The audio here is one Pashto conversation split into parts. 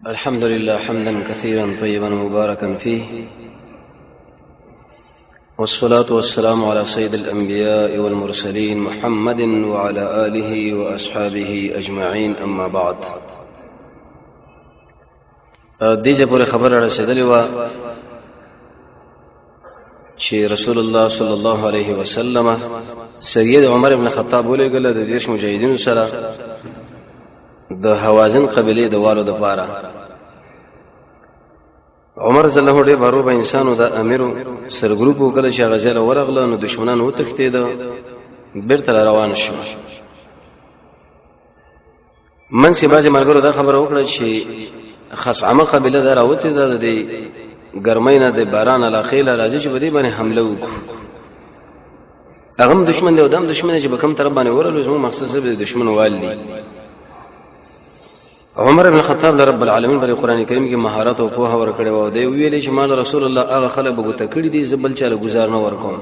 الحمد لله حمدا كثيرا طيبا مباركا فيه، والصلاة والسلام على سيد الأنبياء والمرسلين محمد وعلى آله وأصحابه أجمعين. أما بعد، دیجه پورې خبره رسیدلې و چې رسول الله صلی الله علیه وسلم سید عمر ابن خطاب ولېږل د دیش مجاهدینو سره د حوازن قبیله د والو د پاره. عمر رضی الله عنه بارو به انسانو د امیرو سرګروپ وکړ چې غزل ورغله، نو دشمنان وتښتید، بیرته روان شو. منځ کې بعضې ملګرو دا خبره وکړه چې خصعمه قبیله دا راوتې ده د ګرمۍ نه د باران علاقې له راځي چې په دې باندې حمله وکړو. هغه هم دشمن دی او دام دشمن چې به کوم طرف باندې ورلو، زموږ مقصد صرف د دشمن وال دی. عمر ابن خطاب رب العالمین پر قران کریم کې مهارت او پوهه ورکړې و. دی ویلې چې مال رسول الله هغه خلک بغوته کړی دي، زبل چاله گزار نه ورکوم.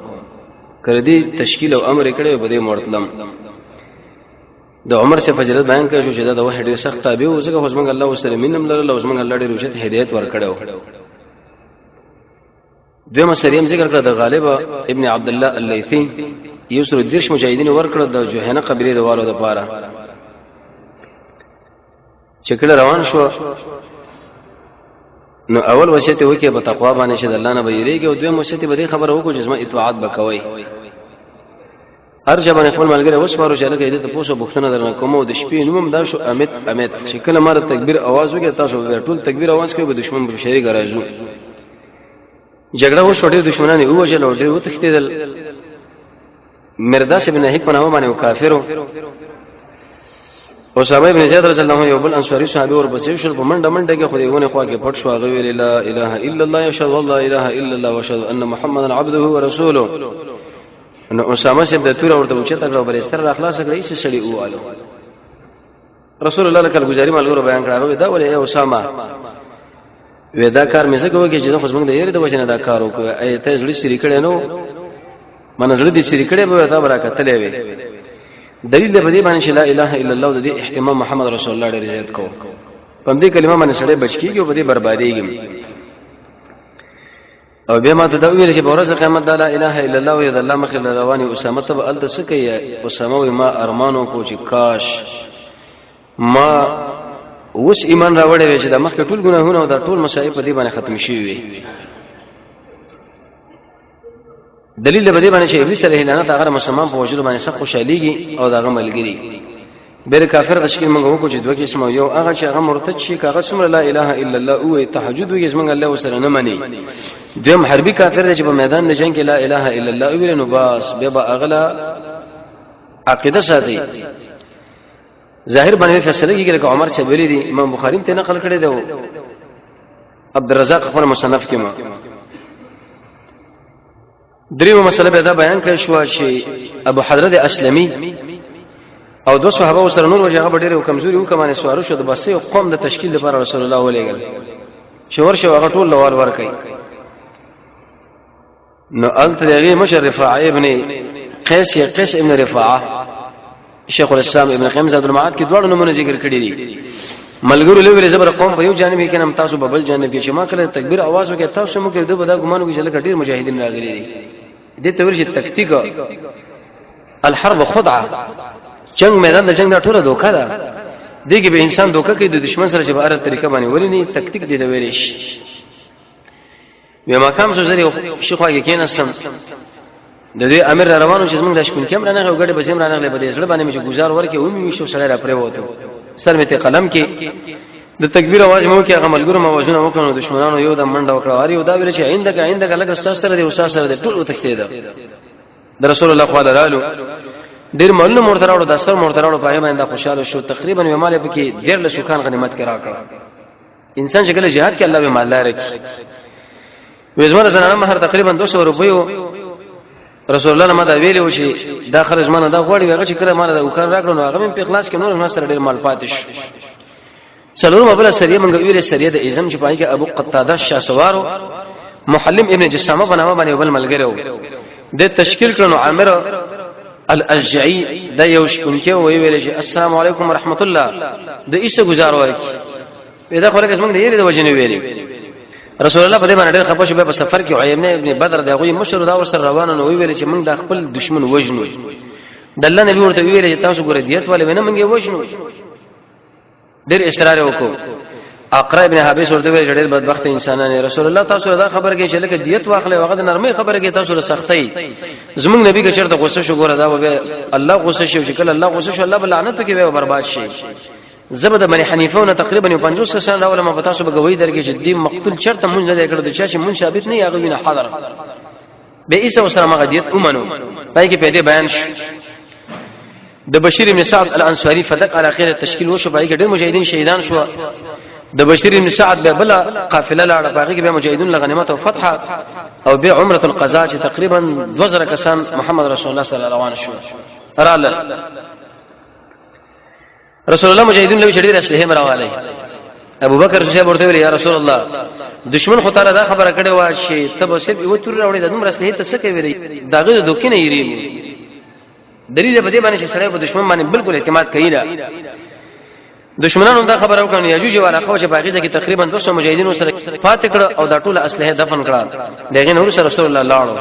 کړ دې تشکیل او امر کړی و بده مرتلم. د عمر سے فضیلت بیان کړو چې دا د وحی ډېر سخت تابع و، ځکه خو څنګه الله وسره مينم لرله او څنګه الله ډېر وشت هدایت ورکړو. دویمه سریم ذکر کړ د غالب ابن عبد الله الليثي یوسر دیش مجاهدین ورکړ د جوهنه قبیله د والو د پاره. چې کله روان شو نو اول وصیت وکي په تقوا باندې چې الله نه بېریږي، او دویم وصیت به خبره وکړو چې زما اطاعت وکوي. هر ځبان خپل ملګری وسپارو چې لکه دې ته پوسو بوختنه درنه کوم او د شپې نوم دا شو امیت امیت. چې کله ماره تکبیر आवाज وکړي تاسو ټول تکبیر आवाज کوي، به دشمن په شریک راځو. جګړه و شوټي دشمنان او وجل او ډېر وتښتیدل. مرداس ابن هیک په نامه باندې کافرو. اسامه ابن زید رضی الله عنه یو بل انصاری صحابي ور بسې شو په منډه منډه کې خو دیونه خوا کې پټ شو. هغه ویل لا اله الا الله یشهد الله اله الا الله واشهد ان محمدا عبده ورسوله. نو اسامه سید د تور ورته وچته کړو، بل استر اخلاص کړی چې سړی واله. رسول الله لکه گزاري مالګرو بیان کړو دا ولې اسامه ودا کار مې څه کوي چې خو څنګه د یری د وجنه دا کار وکړي. ته زړی سری کړي نو من زړی دې سری کړي به دا برکتلې وي. دلیل دې باندې باندې لا اله الا الله د دې اهتمام محمد رسول الله ډېر زیات کو. په دې کلمه باندې سړی بچکیږي او په دې برباديږي. او به ما ته دا ویل چې په ورځ قیامت لا اله الا الله او الله مخ رواني اسامه ته ال د سکه اسامه ما ارمانو کو چې کاش ما اوس ایمان راوړې وي چې د مخ ټول ګناهونه او د ټول مصائب په دې باندې ختم شي وي. دلیل به دې باندې چې ابلیس علیه لعنت هغه مسلمان په وجود باندې سخت خوشاليږي او داغه ملګری بیر کافر غشکل منغه وکړي چې دوه قسمه یو هغه چې هغه مرتد شي، هغه څومره لا اله الا الله او تهجد وکړي څنګه الله وسره نه مني. دویم حربي کافر دی چې په میدان د جنگ کې لا اله الا الله ویل نو باس به اغلا عقیده ساتي. ظاهر باندې فیصله کیږي چې عمر سے ویلي دي، امام بخاری ته نقل کړی دی، عبدالرزاق خپل مصنف کې ما دریمه مسله به دا بیان کړی شو چې ابو حضرت اسلمي او دو صحابه سره نور وجهه ډېر کمزوري وکمانه سوارو شو د بسې قوم د تشکیل لپاره رسول الله ولېګل شور شو هغه ټول لوال ور کوي. نو انت دغه مشر رفاعه ابن قیس ابن رفاعه شیخ الاسلام ابن قیم زاد المعاد کې دوه نمونه ذکر کړی دي. ملګرو له ویل زبر قوم په یو جانب کې نم تاسو ببل جانب کې چې ما کله تکبیر आवाज وکړ تاسو مو کې دغه ګمانو کې چې لکه ډیر مجاهدین راغلي دي. دې ته ویل چې تکتیک الحرب خدعه، جنگ میدان د جنگ دا ټوله دوکا ده. دغه به انسان دوکا کوي د دشمن سره چې په هر طریقه باندې ولینی تکتیک دې ویل شي. بیا مقام سو زری شیخ واګه کې نسم د دې امیر روانو چې موږ د شپون کیمرا نه غوډه بسیم را نه په دې سره باندې چې گزار ورکه و می شو سره را پرې وته سر مته قلم کې د تکبیر आवाज مو کې هغه ملګرو موازونه وکړو دشمنانو یو د منډه وکړه واری او دا ویل چې آینده لکه سره دی او سره دی ټول وتښتید. د رسول الله صلی الله علیه ډیر مولنه مرتراړو د سر مرتراړو پای باندې خوشاله شو. تقریبا یو مال به کې ډیر له سکان غنیمت کرا کړ. انسان چې کله jihad کې الله به مال لري. وزمره زنانه مہر تقریبا 200 روپیو رسول الله ما دا ویلو چې دا خرج منه دا غوړي هغه چې کله مال دا وکړ راکړو نو هغه په اخلاص کې نور سره ډیر مال پاتش. څلورم بل سریه منګ ویل سریه د اعظم چې پای کې ابو قتاده شاسوارو محلم ابن جسامه بنامه باندې بل ملګری و. د تشکیل کړو عامر الاشجعي د یو شپونکي وی ویل چې السلام علیکم ورحمت الله د ایسه گزار ورکی پیدا خلک زمونږ دی د وجنه ویلي رسول الله په دې باندې ډېر خپه شو په سفر کې عیمنه ابن بدر دی غوي مشر دا ورسره روانه نو ویل چې موږ د خپل دشمن وژنو د الله نبی ورته ویل چې تاسو ګورئ دیت والے ونه موږ وژنو ډېر اصرار وکړو اقرا ابن حابس ورته ویل ډېر بدبخت انسانان رسول الله تاسو دا خبر کې چې لکه دیت واخلې وغه د نرمي خبره کې تاسو له سختۍ زمونږ نبی کې چرته غوسه شو ګوره دا به الله غوسه شو چې کله الله غوسه شو الله بلعنت کې به برباد شي زبده بني حنیفه نه تقریبا 50 کسان راول ما پتا شو به گوی درګه چې دی مقتول چرته مونږ نه کړو چې مونږ ثابت نه یاغو نه حاضر به عیسی وسلم غدیت اومنو پای کې پیدا بیان شو د بشیر بن سعد الانصاری فدق على خیر تشکیل وشو پای کې ډېر مجاهدین شهیدان شو د بشیر بن سعد به بل قافله لاړه پای کې به مجاهدین لغنیمت او فتح او به عمره القضاء چې تقریبا 2000 کسان محمد رسول الله صلی الله علیه وسلم رال رسول الله مجاهدین له شډیر اسلحه مراواله ابو بکر صاحب ورته ویل یا رسول الله دشمن خو تعالی دا خبره کړې و چې تب صرف یو تور راوړي د دومره اسلحه ته څه کوي داغه د دوکې نه یری دلیل په دې باندې چې سره په دشمن باندې بالکل اعتماد کوي دا دشمنانو دا خبره وکړه یاجوج ولا خوشه باغیزه کې تقریبا 200 مجاهدین سره فاتح کړ او دا ټول اسلحه دفن کړه دغه نور رسول الله لاړو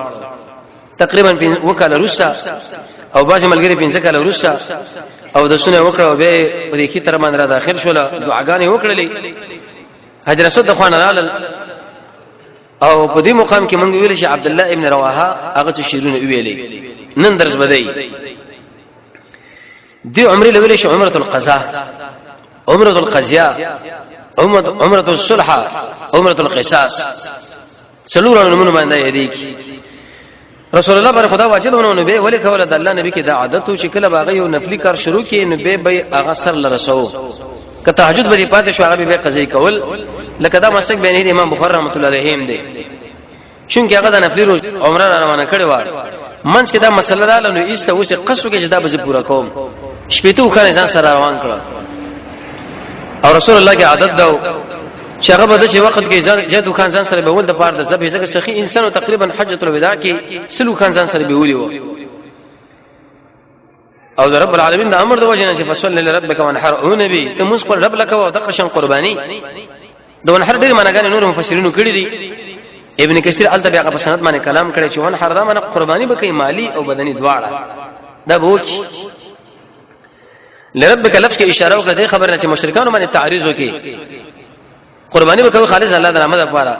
تقریبا وکاله روسا او باج ملګری 15 کاله روسا او د سونه وکړه او به په دې کې تر باندې را داخل شول دعاګانې وکړلې حضرت رسول د خوان رال او په دې مقام کې مونږ ویل چې عبد الله ابن رواحه هغه څه شیرونه ویلې نن درس بدای دی عمره لویل شي عمره القضاء عمره القضاء عمره الصلح عمره القصاص څلورو نمونه باندې یې دي رسول الله پر خدا واجبونه نو به ولي کوله د الله نبی کې دا عادت او شکل باغ یو نفلی کار شروع کړي نو به هغه سر لرسو که تهجد به پاتې شو هغه به قضا کول لکه دا مسلک بین امام بخاری رحمت الله علیه دی چونکه هغه د نفلی روز عمره روانه کړي و منځ کې دا مسله رااله نو ایسته اوسه قصو کې جدا به پورا کوم شپېته وکړي ځان سره روان کړ او رسول الله کې عادت دا چې هغه بده چې وخت کې زید خان ځان سره به ول د پاره د ذبح ځکه سخی انسان تقریبا حجۃ الوداع کې سلو خان ځان سره به ولي وو او رب العالمین د امر د وجه نه چې فصل لربک وانحر او نبی ته موږ پر رب لك او د قشن قرباني د وانحر ډیر معناګان نور مفسرینو کړی دي ابن کثیر الته بیا په سند باندې کلام کړی چې وانحر دا معنی قرباني به کوي مالی او بدني دواړه دا بوچ لربک لفظ کې اشاره وکړه د خبره چې مشرکانو باندې تعریض وکړي قربانی به کوي خالص الله تعالی مدد لپاره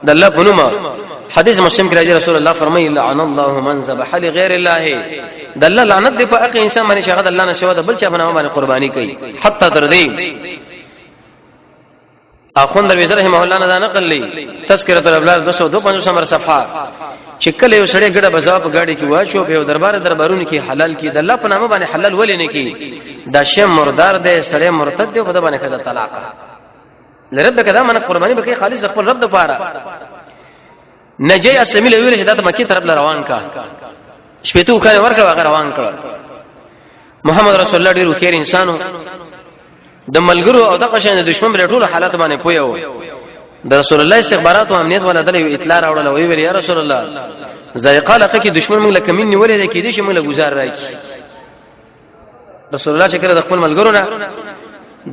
د الله په نوم حدیث مسلم کې راځي رسول الله فرمایي لعن الله من ذبح لغیر الله د الله لعنت دی په هغه انسان باندې چې هغه د الله نه شوی د بل چا په نوم باندې قرباني کوي حتی تر دې اخوند درویز رحمه الله نه نقل لې تذکرۃ الابلال 252 نمبر صفحه چې کله یو سړی ګډه بزاپ غاډي کې واچو په دربارونو کې حلال کی د الله په نامه باندې حلال ولې نه کی دا شی مردار دی سړی مرتد دی په د باندې کړه طلاق لربک دا من قربانی به خالص خپل رب د پاره نجی اسلامي له ویل چې د مکی طرف روان کا شپته وکړ ورکړه هغه روان کړ محمد رسول الله ډیر خیر انسانو د ملګرو او د قشن دشمن بل ټول حالات باندې پویو د رسول الله استخبارات او امنیت ولا دلې اطلاع راوړل وی ویل یا رسول الله ذایقه لکه کې دشمن موږ لکه مين نیولې کې دې چې موږ گزار راکی رسول الله شکر د خپل ملګرو نه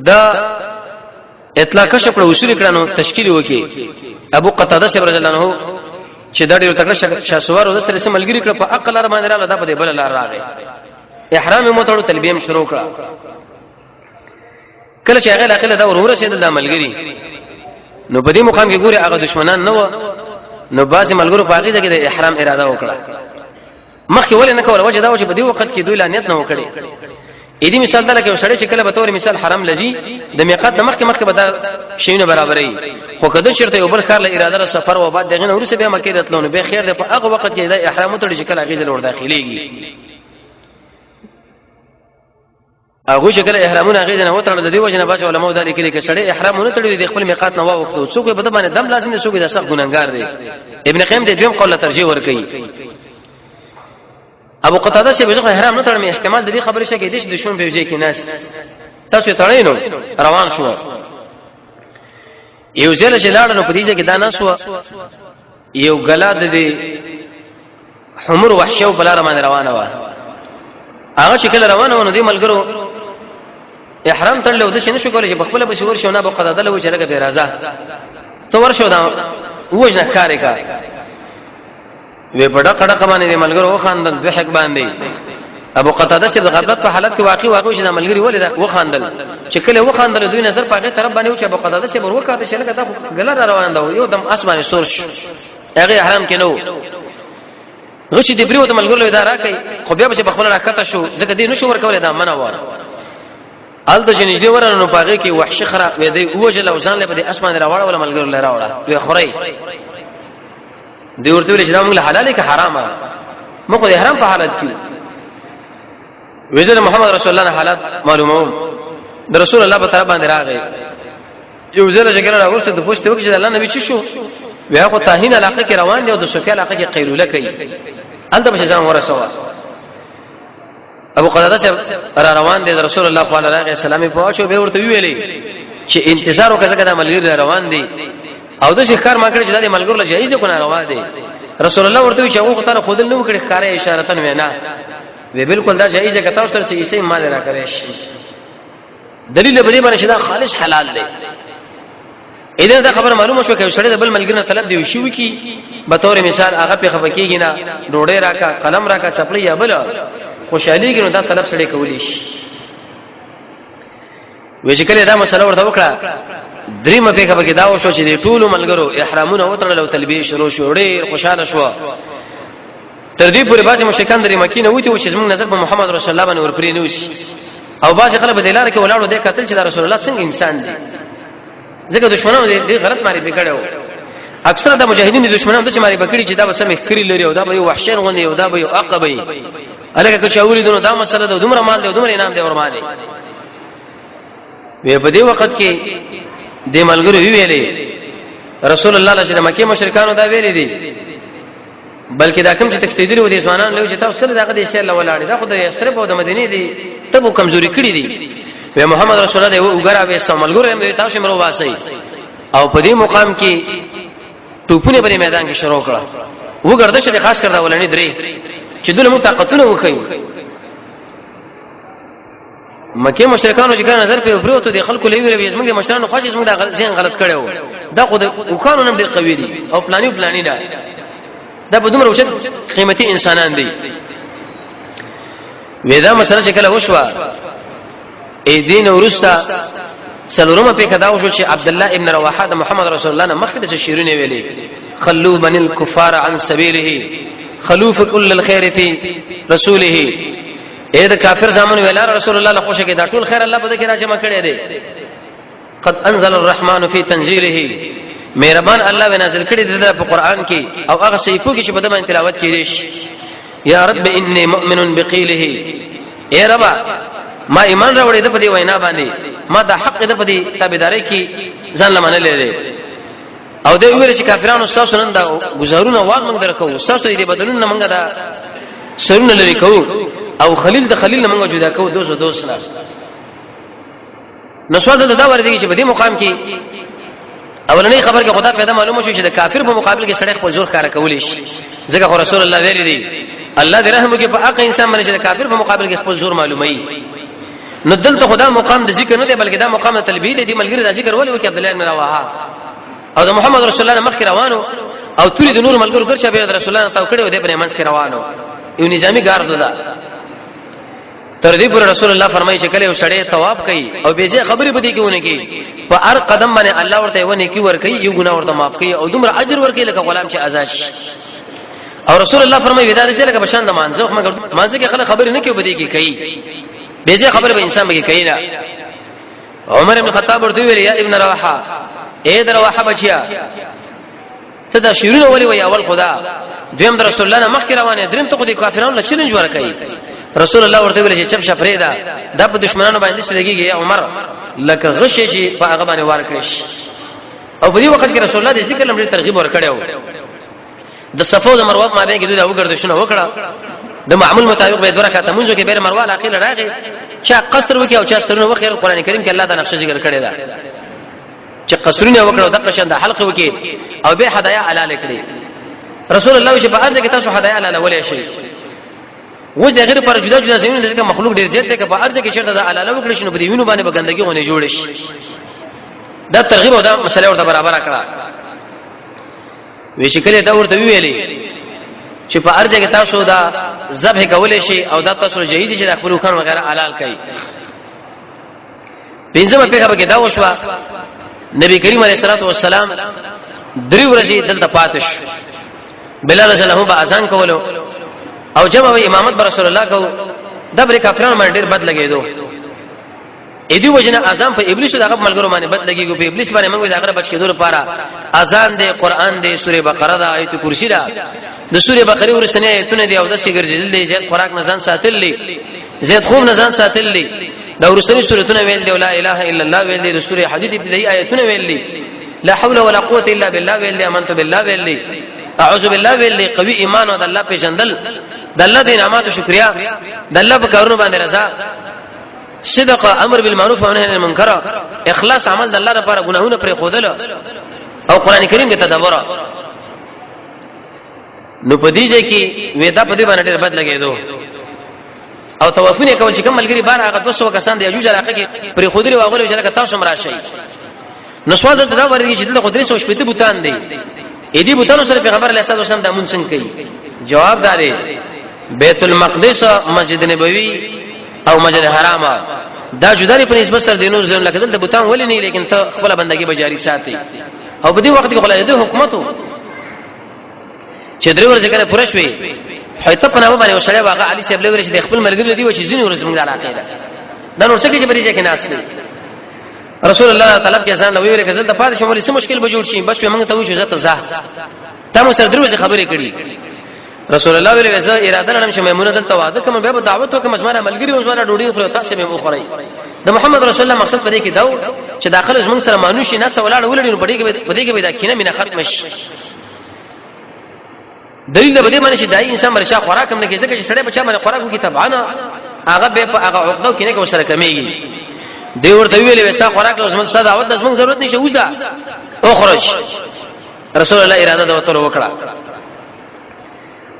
دا اطلاع کښ پر اصول کړهنو تشکیل وکي ابو قتاده رضی الله عنه چې دا ډېر تکړه شاسوار او سره ملګری کړ په عقل لار باندې رااله دا په بل لار راغی احرام مو تړو تلبیه شروع کړه کله چې هغه عقل دا ورور شه د ملګری نو په دې مقام کې ګوره هغه دشمنان نو باز ملګرو په هغه ځای کې د احرام اراده وکړه مخکې ولې نه کوله وجه دا و چې په دې وخت کې دوی لانیت نه وکړي اې دې مثال دا لکه سړی چې کله به تور مثال حرم لذي د میقات مخکې به دا شیونه برابرې خو کده چیرته یو بل کار له اراده سفر و بعد دغه نور څه به مکه راتلونه به خیر ده په هغه وخت کې دا احرام ته چې کله هغه لور داخليږي هغه چې کله احرامونه هغه نه وتر د دې وجنه باج علماء دا لیکلي چې سړی احرامونه تړي د خپل میقات نه وخت څوک به د باندې دم لازم نه څوک د سخت ګناګار دی ابن قیم دې دویم قول ترجیح ور کوي ابو قتاده چې بهغه احرام نه تړمه احتمال د دې خبرې شګې د دشمن په وجه کې ناس تاسو تړئ نو روان شو یو ځل چې لاړ نو په دې کې دا ناسو یو غلا د دې حمر وحشو بلار باندې روانه و هغه چې کله روانه و نو دې ملګرو احرام تړلو د شنو شو کولای چې بخپله به شور شو نه ابو قتاده له وجهه به راځه تو ورشو دا وجنه کارې کا وی بڑا کڑا کمانه دی ملګرو خاندل د حق باندې ابو قتاده چې د غفلت په حالت کې واقع شي د ملګری ولې و خاندل چې کله و خاندل دوی نظر پاګه طرف باندې و چې ابو قتاده چې ور وکړه چې لکه دا غلط روان دا یو دم اسمانه سورش هغه احرام کې نو غشي دی بریو د ملګرو اداره کوي خو بیا به بخبل راکته شو ځکه دی نشو ورکول دا منه و ال د جنې ورنه پاګه کې وحشي خرا وې دی وجه لوزان له بده اسمانه راوړ ولا ملګرو له راوړه وی خوري دی ورته ویل چې دا موږ له حلاله کې حرامه موږ د احرام په حالت کې ویل محمد رسول الله نه حالت معلومه د رسول الله په طرف باندې راغی یو ځل چې ګره راوړته د پوښتنه وکړه چې الله نبی چی شو بیا خو تاهین علاقه کې روان دی او د سفیا علاقه کې قیلوله کوي انت به ځان ورسوه ابو قتاده را روان دی رسول الله صلی الله علیه وسلم په واچو به ورته ویلې چې انتظار وکړه دا ملګری روان دی او د شکار ما کړی چې د ملګرو له جایزه کو نه روان دی رسول الله ورته چې هغه تعالی خود نو کړی ښکارې اشاره تن وینا وی بالکل دا جایزه کته تر چې یې مال را کوي دلیل به دې باندې چې دا خالص حلال دی اې دا خبر معلومه شو چې سړی د بل ملګری نه طلب دی شو کی به تور مثال هغه په خفکیږي نه ډوډۍ راکا قلم راکا چپړی یا بل خوشالي کې نو دا طلب سړی کولی شي وې چې کله دا مسله ورته وکړه دریم په کې دا وشو چې ټول ملګرو احرامونه وترل او تلبیه شروع شو ډېر خوشاله شو تر دې پورې باندې مشکان درې مکینه وتی چې زموږ نظر په محمد رسول الله باندې ورپرې نوشي او باز خلک په دلاره کې ولاړو د قتل چې رسول الله څنګه انسان دي ځکه دشمنانو دې غلط ماری پکړو اکثر د مجاهدین دشمنانو د ماری پکړي چې دا به سمې خري لري او دا به وحشین غونډي او دا به عقبې الګه که چاولې دونو دا مسله د دومره مال دی او دومره انعام دی ورمانه وی په دې وخت کې د ملګرو ویلې رسول الله صلی الله علیه وسلم مکه مشرکانو دا ویلې دي بلکې دا کوم چې تکتیدل و دي ځوانان له چې تاسو سره دغه د شی الله ولاړ دا خو د یسرب او د مدینه دي تبو کمزوري کړی دي وی محمد رسول الله وګرا به استعمالګر هم تاسو مرو واسي او په دې مقام کې ټوپونه په میدان کې شروع کړه وګرځه چې خاص کړه ولني درې چې دله مو طاقتونه وکړي مکه مشرکانو چې نظر په پروت دي خلکو لوي وي زموږ مشرانو خوښ زموږ د غلط کړو دا خو د وکانو نم دي قوي دي او پلاني دا په دومره وشت قیمتي انسانان دي ودا مسله چې کله وشوا اې دین ورستا سلورمه په کدا وشو چې عبد الله ابن رواحه د محمد رسول الله نه مخکې د شیرونه ویلي خلوا من الكفار عن سبيله خلوف كل الخير في رسوله اې د کافر زمون ویلا رسول الله له خوشه کې دا ټول خیر الله په دې کې راجمع کړي دي قد انزل الرحمن في تنزيله مهربان الله و نازل کړي دي په قران کې او هغه صحیفو کې چې په دمن تلاوت کړي شي یا رب اني مؤمن بقيله اے رب ما ایمان راوړې د په دې وینا باندې ما د حق د په دې تابعداري کې ځان لمنه لري او دوی ویل چې کافرانو تاسو نن دا گزارونه واغ موږ درکو تاسو دې بدلون موږ دا سرونه لري کو او خلیل د خلیل موږ جدا کو دوست نه نو سوال دا ورته چې په دې مقام کې اولنې خبر کې خدا پیدا معلومه شو چې د کافر په مقابل کې سړی خپل زور کار کولی شي ځکه رسول الله ویلي دی الله دې رحم وکړي په هغه انسان باندې چې د کافر په مقابل کې خپل زور معلومي نو دلته خدا مقام د ذکر نه دی بلکې دا مقام تلبیه دی ملګری د ذکر ولې وکړي عبد الله بن رواحه او د محمد رسول الله مخکې روانو او توري د نور ملګرو ګرځي به رسول الله تاو کړي و دې په منځ کې روانو یو نظامی ګارد ده تر دې پر رسول الله فرمایي چې کله یو سړی ثواب کوي او به خبرې بدی کوي کې په هر قدم باندې الله ورته ونه کی ور کوي یو ګناه ورته معاف کوي او دومره اجر ور کوي لکه غلام چې آزاد شي او رسول الله فرمایي ودا دې لکه بشان د مانځو مګر مانځو کې خلک خبرې نه کوي بدی کې کوي به خبره به انسان به کوي نه عمر ابن خطاب ورته ویل یا ابن رواحه اے در رواحه بچیا ته دا شیرونه ولي وي اول خدا دویم در رسول الله نه مخ روانه دریم ته خو دې کافرانو له چیلنج ور کوي رسول الله ورته ویل چې چپ شپریدا د په دشمنانو باندې سړيږي یا عمر لکه غشي چې په هغه باندې وار کړی او په دې وخت کې رسول الله دې ذکر لمړي ترغیب ور کړو د صفو د مروه ما باندې دا وګرځو شنو وکړه د معمول مطابق به درکه تمونځو کې بیر مروه اخیل راغی چې قصر وکي او چې سرونه وکړي قران کریم کې الله دا نقشه ذکر کړی دا چې قصرونه وکړو د قشن د حلقه وکي او به هدايا علاله کړی رسول الله چې په اځه کې تاسو هدايا علاله ولې شي و د غیر پر جدا جدا زمين ځکه مخلوق ډیر زیات دی که په ارزه کې شرط د علاله وکړي شنو په دې وینو باندې بګندګي غونې جوړ شي دا ترغیب او دا مسله ورته برابر کړه وی شکل ته ورته ویلې چې په ارزه کې تاسو دا ذبح کولې شي او دا تاسو جهیدي چې د خپل خان وغیرہ حلال کړي پنځمه پیغمبر کې دا وشو نبی کریم علیه الصلاه والسلام درې ورځې دلته پاتش بلال رضی الله عنه اذان کولو او جمع امامت بر رسول الله کو دبر کافرانو باندې ډېر بد لګیدو اې دی وجنه اذان په ابلیس دغه ملګرو باندې بد لګیږي په ابلیس باندې موږ دغه بچ کېدو لپاره اذان دی قران دی سوره بقره دا آیت کرسی دا د سوره بقره ورسنه ایتونه دی او د سیګرجل دی چې خوراک نه ځان ساتل دی زید خوب نه ځان ساتل دی دا ورسنه سورتونه ویل دی لا اله الا الله ویل دی د سوره حدید ابتدائي آیتونه ویل دی لا حول ولا قوه الا بالله ویل دی امنت بالله ویل دی اعوذ بالله ویل دی قوي ایمان او د الله پیژندل د الله د نعمت شکریا د الله په کارونو باندې رضا صدق امر بالمعروف ونهي عن المنکر اخلاص عمل د الله لپاره ګناهونه پرې خودل او قران کریم کې تدبر نو پدې ځکه کې وېدا پدې باندې ډېر بد لګېدو او توافونه کول چې کوم ملګری بار هغه 200 کسان دی یوه علاقه کې پرې خودل واغول چې تاسو مراشي نو سوال دا ورته چې د قدرت او شپته بوتان دی اې دې بوتانو سره پیغمبر علیه الصلاه والسلام د مونږ څنګه کوي جواب داري بیت المقدس مسجد نبوي او مسجد حرام دا جدا لري په نسبت سره دینو ځل لکه د بوتان ولې نه لیکن ته خپل بندګي به جاری ساتي او په دې وخت کې خلای د حکومت چې درې ورځې کنه پوره شوي حیته په نامه باندې وسره واقع علي صاحب لوري چې خپل مرګ دی و چې ځینې ورځې موږ علاقه ده دا نو څه کې بری ځکه ناس رسول الله تعالی کې ځان نو ویل کېدل د پاتې شمول څه مشکل به جوړ شي بس موږ ته وښه ځته زه تا مو سره درې ورځې خبرې کړې رسول الله ویل زه اراده لرم چې میمونه دلته واده کوم به دعوت وکم مجموعه ملګری وزمانه ډوډۍ خو تاسو به مو خوري د محمد رسول الله مقصد پدې کې دا چې داخله زموږ سره مانوشي نه سوالړ ولړي نو پدې کې به دا کینه مینه ختم شي دلیل به دې باندې چې دای انسان مرشا خوراک هم نه کېږي چې سړی بچا باندې خوراک وکي تبعانه هغه به په هغه عقدو کې نه کو سره کمیږي دی ورته ویلې وستا خوراک او زموږ سره دعوت د زموږ ضرورت نشي وځه او خرج رسول الله اراده د وته وکړه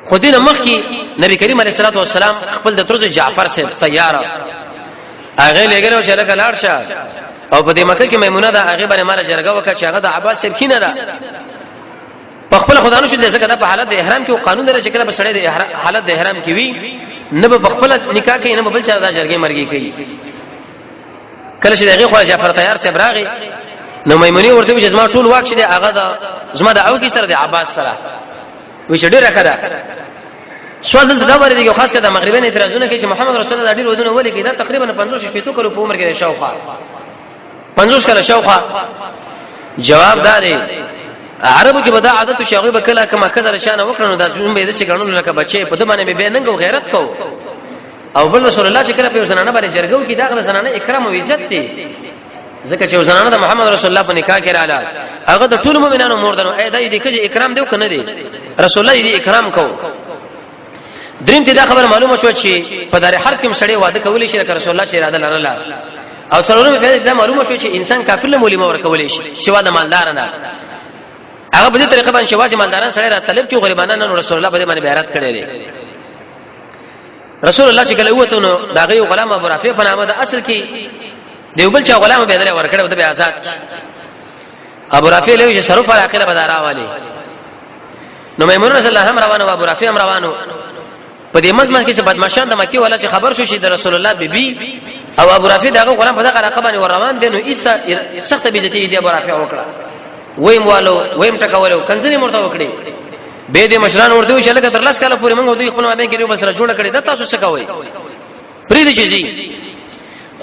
خو دینه مخکي نبی کریم علیه الصلاه والسلام خپل د ترځ جعفر سے تیار هغه لګره چې لکه لاړ شه او په دې مکه کې میمونه دا هغه باندې مال جرګه وکړه چې هغه د عباس صاحب کینه ده په خپل خدانو شو دغه د حالت د احرام کې قانون لري چې کله به سړی د حالت د احرام کې وي نه به خپل نکاح کې نه به بل چا د جرګې مرګي کوي کله چې دغه خو جعفر تیار صاحب راغی نو میمونی ورته چې زما ټول واک شه هغه د زما د او کې سره د عباس سره وی چې ډیره کړه سوال دا ورته دی خاص کړه مغربین اعتراضونه کوي چې محمد رسول الله ډیر ودونه ولې کې دا تقریبا 50 شپې تو کړو په عمر کې شاوخه 50 کله شاوخه جواب داري عربو کې بدا عادت شاغي بکلا کما کذر شانه وکړنو دا زموږ به د شي ګڼلو لکه بچي په دمانه به بیننګ او غیرت کو او بل رسول الله چې کله په زنانه باندې جرګو کې داخله زنانه اکرام او عزت دي ځکه چې زنانه د محمد رسول الله په نکاح کې رااله هغه د ټول مؤمنانو موردنو اې دای دې کې اکرام دیو کنه دي رسول الله دې اکرام کو دریم ته دا خبر معلومه شو چې په دار حرب کې سړی واده کولی شي رسول الله چې اراده لرله او څلورم په دا معلومه شو چې انسان کافر له مولي مور کولی شي سوا د مالدار نه هغه په دې طریقه باندې شواج مالداران سره را طلب کې غریبانو رسول الله په دې باندې بیعت کړی دی رسول الله چې کله وته نو دا غي غلام ابو رافع په نامه د اصل کې دیوبل چا غلام به دله ورکړو د آزاد ابو رافع له چې صرف عقیله بدارا والی نو میمون رسول الله هم روانو ابو رافع هم روانو په دې مزمن کې چې بدمعشان د مکی ولا چې خبر شو چې د رسول الله بیبي او ابو رافع دغه غلام په دغه علاقه باندې ور روان دي نو ایسا سخت بیزتی دی ابو رافع وکړه ویم والو ویم ټکاولو کنځنی مرته وکړي به دې مشران ورته چې لکه تر لاس کاله پورې موږ دوی خپل مابین کې یو بل سره جوړ کړی دا تاسو څه کوئ پری دي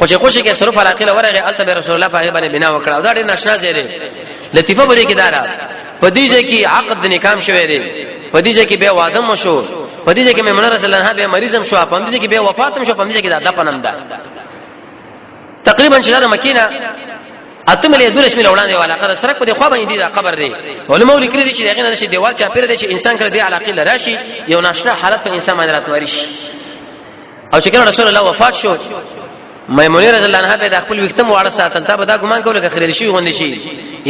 چې خوشي کې صرف علاقه ورغه الته به رسول الله په باندې بنا وکړه دا ډېر ناشنا دی لطیفه بده کې دارا په دې کې عقد نکام شوی دی په دې کې به وادم شو په دې کې میمنه رسول الله به مریضم شو په دې کې به وفاتم شو په دې کې دا دفنم ده تقریبا چې دا مکینه اتم له دولش مل وړاندې والا قدر سره په دې خو باندې دا قبر دی علماء لیکلي دي چې دغه نه شي دیوال چا پیر دی چې انسان کړه دی علاقه لراشي یو ناشنا حالت په انسان باندې راتوري شي او چې کله رسول الله وفات شو میمونه رضی الله عنها به د خپل وختم واړه ساتل تا به دا ګمان کوله چې خیر شي غونډي شي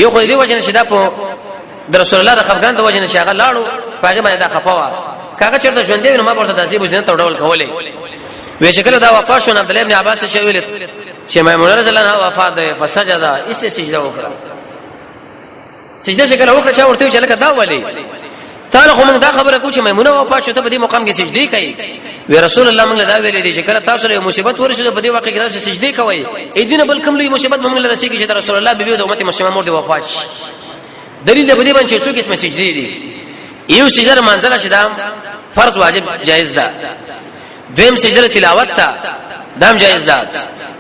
یو خو دې وجه نشي دا په رسول الله د خفقان د وجه نشي هغه لاړو پاګه باندې دا خفاوه کاغه چرته ژوند دی نو ما ورته داسې بوزنه تړول کولې وې شکل دا وفات شو عبد الله ابن عباس څه ویل چې میمونه رضی الله عنها وفات ده فسجد است سجده وکړه سجده شکل وکړه چې ورته چې لکه دا ولي تعالی خو موږ دا خبره کو چې میمونه وفات شو ته په دې مقام کې سجدي کوي وی رسول الله موږ دا ویلي دي چې کله تاسو له مصیبت ورشي په دې واقع کې تاسو سجدي کوي اې دینه بل کوم لوی مصیبت موږ له رسېږي چې رسول الله بیبي د امت مسلمه مور دی وفات شي دلیل دې په دې باندې چې څو قسمه سجدي دي یو سجده منځله چې دا فرض واجب جائز ده دویم سجده تلاوت ته دام جائز ده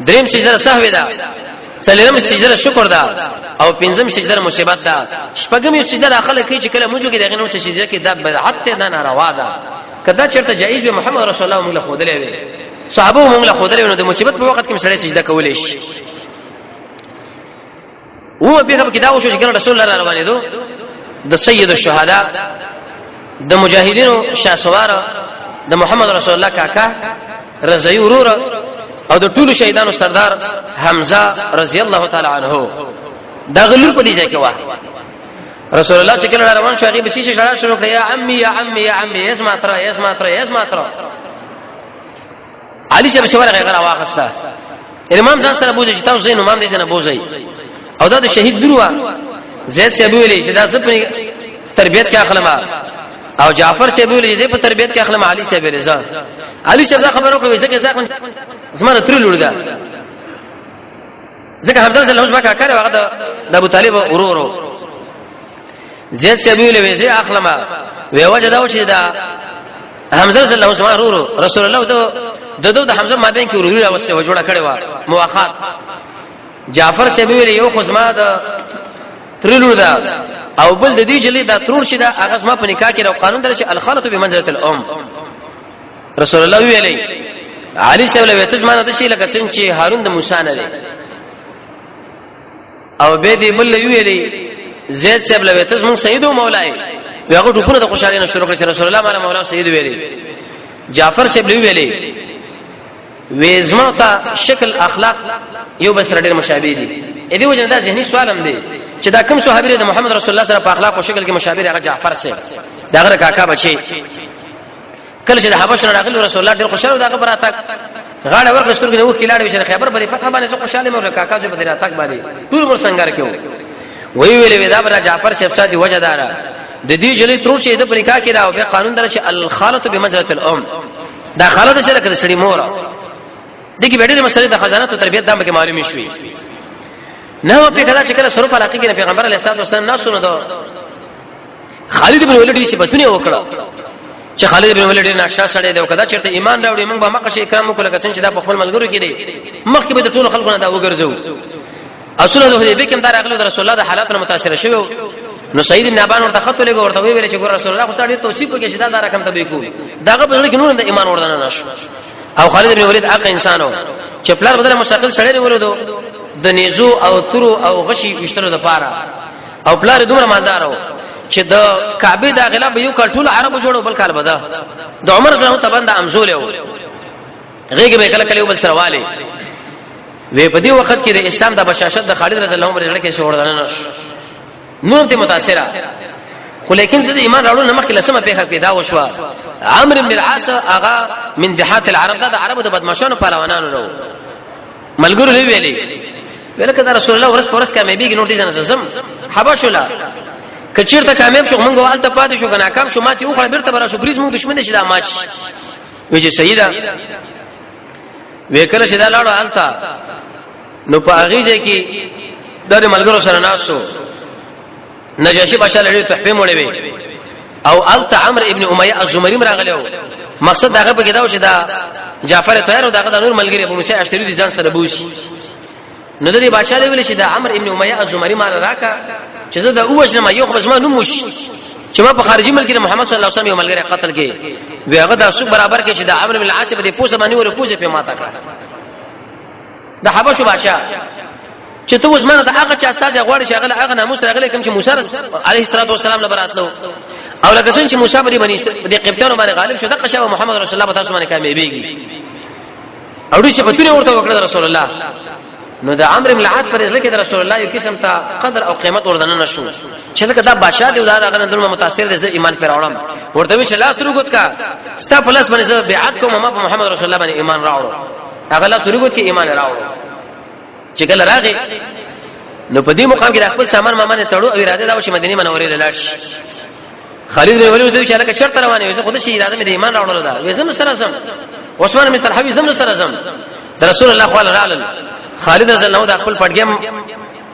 دریم سجده سهو ده څلورم سجده شکر ده او پنځم سجده مصیبت ده شپږم سجده اخله کې چې کله موږ کې دغه نو سجده کې دا بدعت نه ناروا ده کدا چرته جائز به محمد رسول الله موږ له خودلې وي صحابه موږ له خودلې نو د مصیبت په وخت کې سړی سجده کولې شي و به کې دا وشو چې رسول الله روانې دو د سید الشهدا د مجاهدینو شاسوار د محمد رسول الله کاکا رضی ورور او د ټولو شهیدانو سردار حمزه رضی الله تعالی عنه دا غلور په دې ځای کې واه رسول الله چې کله روان شو هغه به شیشه شړا شروع کړ یا عمي یا عمي یا عمي اسمع ترى علي چې بشوره غیر واغسته امام ځان سره بوزي چې تاسو زین امام دې نه بوزي او دا د شهید دروا زید سی ابو علی چې دا سپنی تربیت کې اخلمه او جعفر سی ابو علی دې په تربیت کې اخلمه علي سی ابو رضا علي سی دا خبرو کوي ځکه زمانه تر لور ده ځکه حمزه الله وجه کا کړو هغه د ابو طالب ورورو زید سی ابو علی وې اخلمه وی وجه دا و چې دا حمزه الله وجه ورورو رسول الله د حمزه مابین کې وروري راوسته و جوړه کړي و مواخات جعفر سی ابو علی یو خصما د ترلور ده او بل د دې جلی دا ترور شي دا هغه ما په نکاح کې قانون درشه الخالة بمنزله الام رسول الله ویلي علي سی ابو علی تجمانه د شي لکه څنګه چې هارون د موسی نه دی او به دې بل ویلي زید سی ابو علی تجمن سید او مولای هغه ټول د خوشالۍ نه شروع کړ رسول الله مالا مولا سید ویلي جعفر سی ابو علی ویلي وېزما تا شکل اخلاق یو بس ډېر مشابه دي اې دې وجه دا ذهني سوال هم دی چې دا کوم صحابي د محمد رسول الله سره په اخلاق او شکل کې مشابه هغه جعفر سي داغه کاکا بچي کله چې د حبش راغلی رسول الله ډېر خوشاله داغه براته غاړه ورکړ سترګې نو کلاړ وشه خبر بری فتح باندې خوشاله مې کاکا جو بدره تک باندې ټول مر څنګه کېو وی ویلې دا بر جعفر سي افسادي وجه دارا د دې جلې تر چې د پریکا کې دا او په قانون درشه الخالة بمجرة الام دا خالد سره کړي سړي مور دغه وړي مسلې د خزانه او تربيت دامه کې معلومي شوې نه په کله چې کله سرور علاقه کې پیغمبر علیه الصلاه والسلام ناسو نه دو خالد بن ولید شي بتونه وکړه چې خالد بن ولید ناشا سره دی او کدا چې ایمان راوړي موږ به مکه شي کرام وکړه کڅن چې دا په خپل ملګرو کې دی مخکې به ټول خلکو نه دا وګرځو اصل د دې به کوم دا راغلو رسول الله د حالاتو متاثر شوی نو سید بن ابان ورته خط لګو ورته ویل چې ګور رسول الله خو ته ډیر توصیف وکړي چې دا رقم ته به کو داغه په لړ کې نور د ایمان وردان نشو او خالد بن ولید هغه انسانو چې پلار بدله مستقل سړی دی ورودو د نيزو او ترو او غشي وشتلو د پاره او پلار دومره مالدارو چې د کعبه داخله به یو کټول عربو جوړو بل کال بدا د عمر رضی الله تعالی عنہ امزول یو غیګ به کله کله بل سره والي وی په دې وخت کې د اسلام د بشاشت د خالد رضی الله عنه کې شوړ دنه نور ته متاثره خو لیکن د ایمان راوړو نه مخکې لسمه پیښه پیدا وشو عمرو بن العاص اغا من دحات العرب دا عربو د بدمعشانو پهلوانانو نو ملګرو لوي ویلي ولکه دا رسول الله ورس کامیابیږي نور دي نه زم حبشولا کچیرته کامیاب شو موږ والته پاتې شو کنه کام شو ماتي خو بیرته برا شو بریز موږ دشمن دي چې دا ماچ ویجه سیدا وکړه چې دا لاړو التا نو په هغه ځای کې د ملګرو سره ناسو نجاشي بادشاہ لري تحفه موړې وي او التا عمرو ابن امیہ الزمری راغلو مقصد داغه په کې دا و چې دا جعفر طاهر او داغه د نور ملګری ابو موسی اشتری دي ځان سره بوشي نو د دې بادشاہ ویل چې دا عمرو ابن امیہ الزمری مال راکا چې دا اوجنه ما یو خو زما نوم وش چې ما په خارجي ملک کې محمد صلی الله علیه وسلم یو ملګری قتل کې وی هغه د سو برابر کې چې دا عمرو بن العاص په دې پوسه باندې ور پوسه په ماته کړ دا حبشو بادشاہ چې ته وزمنه د هغه چا استاد غواړي چې هغه ناموس راغلی کوم چې موسی علیه السلام لبراتلو او لکه څنګه چې موسی باندې د قبطیانو باندې غالب شو د قشاو محمد رسول الله تاسو باندې کامیابیږي او دې چې په تونه ورته وکړه رسول الله نو د عمرو بن العاص پر ځل کې د رسول الله یو قسم ته قدر او قیمت وردان نشو چې لکه دا بادشاہ دی دا هغه دلته متاثر دي ایمان پر اورم ورته وی چې لاس رغوت کا ستا پلاس باندې بیعت کوم ما په محمد رسول الله باندې ایمان راوړو هغه لاس رغوت کې ایمان راوړو چې کله راغی نو په دې مقام کې خپل سامان مامانه تړو او اراده دا و چې مدینه منورې ته لاړ شي خالد بن ولید دوی چې لکه شرط روانه وي خو د شي اراده مې د ایمان راوړل دا وې زم سره زم عثمان بن طلحه زم سره زم رسول الله صلی الله علیه خالد رضی الله عنه خپل پټګم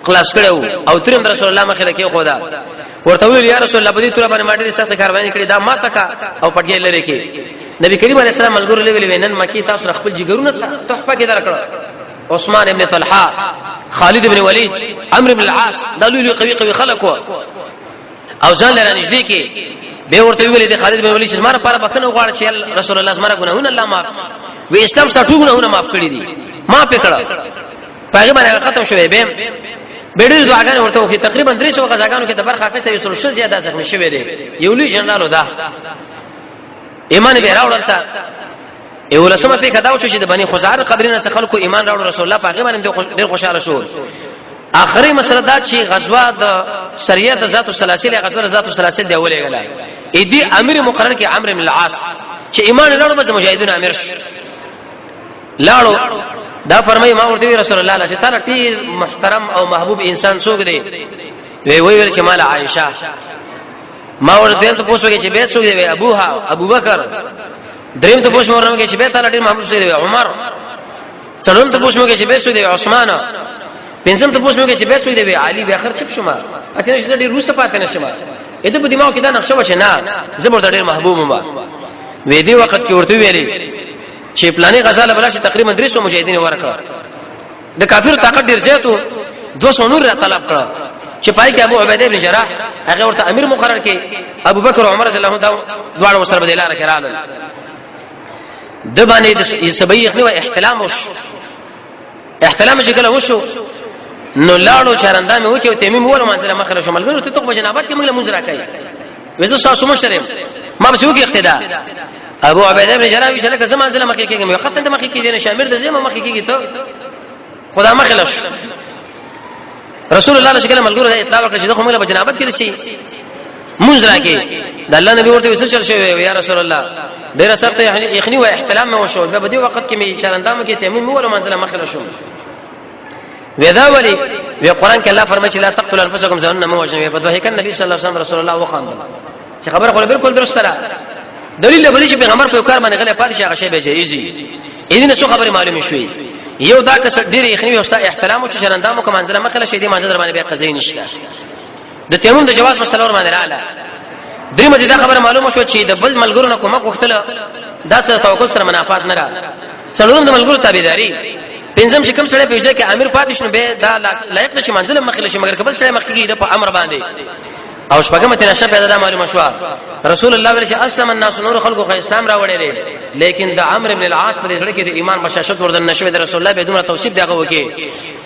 خلاص کړو او تریم رسول الله مخه کې خدا ورته ویل یا رسول الله په دې تور باندې ماډي سخت کاروانی کړی دا ما تکا او پټګې لری کې نبی کریم علیه السلام ملګرو لوي وینن مکی تاسو خپل جګرونه تحفه کې درکړه عثمان ابن طلحه خالد بن ولید عمرو بن العاص دا لوی قوي خلک وو او ځان لره نږدې کې به ورته ویل دي خالد بن ولید چې زما لپاره بکنه غواړي چې رسول الله زما ګناهونه الله معاف وی اسلام سټو ګناهونه معاف کړی دي ما پکړه پیغمبر ختم شوی به بیډر دعاګانې ورته وکړي تقریبا 300 غزاګانو کې د برخه حافظ یو سل زیاده ځخنه شوی دی یو لوی جنرال ودا ایمان به راوړل تا یو لسمه په کداو چې د بني خزاعه قبرینه څخه خلکو ایمان راوړ رسول الله پاغه باندې ډیر خوشاله شو اخري مسله دا چې غزوه د سریه د ذات السلاسل غزوه ذات السلاسل دی اولې غلا اې دي امیر مقرر کې عمرو بن العاص چې ایمان راوړ د مجاهدونو امیر لاړو دا فرمایي ما ورته رسول الله چې تعالی ټیر محترم او محبوب انسان څوک دی وی چې مال عائشه ما ورته ته پوښتنه چې به څوک دی ابوها ابو بکر دریم ته پوښتنه ورنه چې به تعالی ټیر محبوب څوک دی عمر څلورم ته پوښتنه چې به څوک دی عثمان پنځم ته پوښتنه چې به څوک دی علي به اخر چپ شوما اته چې ډیر روسه پاتې نشم اته په دماغ کې دا نقشه وشه نه زبر ډیر محبوب ما وې دی وخت کې ورته ویلي چې پلانې غزاله بلا چې تقریبا 300 مجاهدین ورکړه د کافر طاقت ډیر زیاتو 200 نور را طلب کړه چې پای کې ابو عبیده بن جراح هغه ورته امیر مقرر کې ابو بکر او عمر رضی الله عنهم دواړو سره بدلاره کړل د باندې د سبي خو احتلام وش احتلام چې کله وشو نو لاړو چرنده مې وکي او تیمم ولا منځله مخره شمال ګرو ته په جنابت کې موږ منځ راکای وځو تاسو مشرم ما به وکي اقتدا ابو عبیده بن جراح چې لکه زمان ځله مخکې کېږي وخت ته مخکې کېږي شامل د زما مخکې کېږي ته خدا مخلش رسول الله صلی الله علیه وسلم ګوره اطلاع وکړه چې خو موږ په جنابت کې شي منځ راکې د الله نبی ورته وسل شوی یا رسول الله ډیر سخت یخنی و احتلام مو شو په دې وخت کې می چرندامو کې تیمم ولا منځله مخله شو ودا ولی وی قران کې الله فرمایي چې لا تقتلوا انفسکم ظننا موجن په دوه کې نبی صلی الله علیه وسلم رسول الله وخاند چې خبره خو بالکل درسته ده دلیل دی چې پیغمبر په کار باندې غلې پاتې شي هغه شی به جایزي اې دې څه خبره معلومه شوې یو دا کس ډېر یخنی او ستا احترام او شرندامو کوم منځله مخله شي دې منځله باندې به قضې نشته د تیمم د جواز مسله ور باندې رااله درې مده دا خبره معلومه شو چې د بل ملګرو نه کومه وختله دا څه توکل سره منافات نه را څلورم د ملګرو تابعداري پنځم چې کوم سره په ځای کې امیر پاتې شنو به دا لایق نشي منځله مخله شي مګر قبل سره مخکې د په امر باندې او شپږمه تنشه پیدا ده معلومه شو رسول الله ورته اسلم الناس نور خلقو خو اسلام راوړی دی لیکن د عمرو ابن العاص په دې کې د ایمان بشاشت ورته نشوي د رسول الله به دومره توصیف دیغه وکي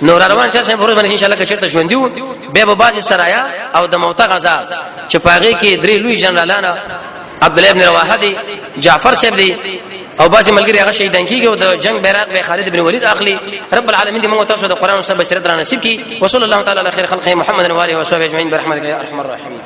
نور روان چې په ورځ باندې ان شاء الله کچرته ژوندیو به په باج سرایا او د موت غزا چې پاغي کې درې لوی جنرالانه عبد الله ابن رواحه دی جعفر صاحب دی او باج ملګری هغه شهیدان کیږي او د جنگ بیرغ به خالد بن ولید اخلي رب العالمین دې موږ تاسو د قران او سنت بشریت را نصیب کی وصلی الله تعالی علی خیر خلق محمد و علیه و صحبه اجمعین برحمتک یا ارحم الراحمین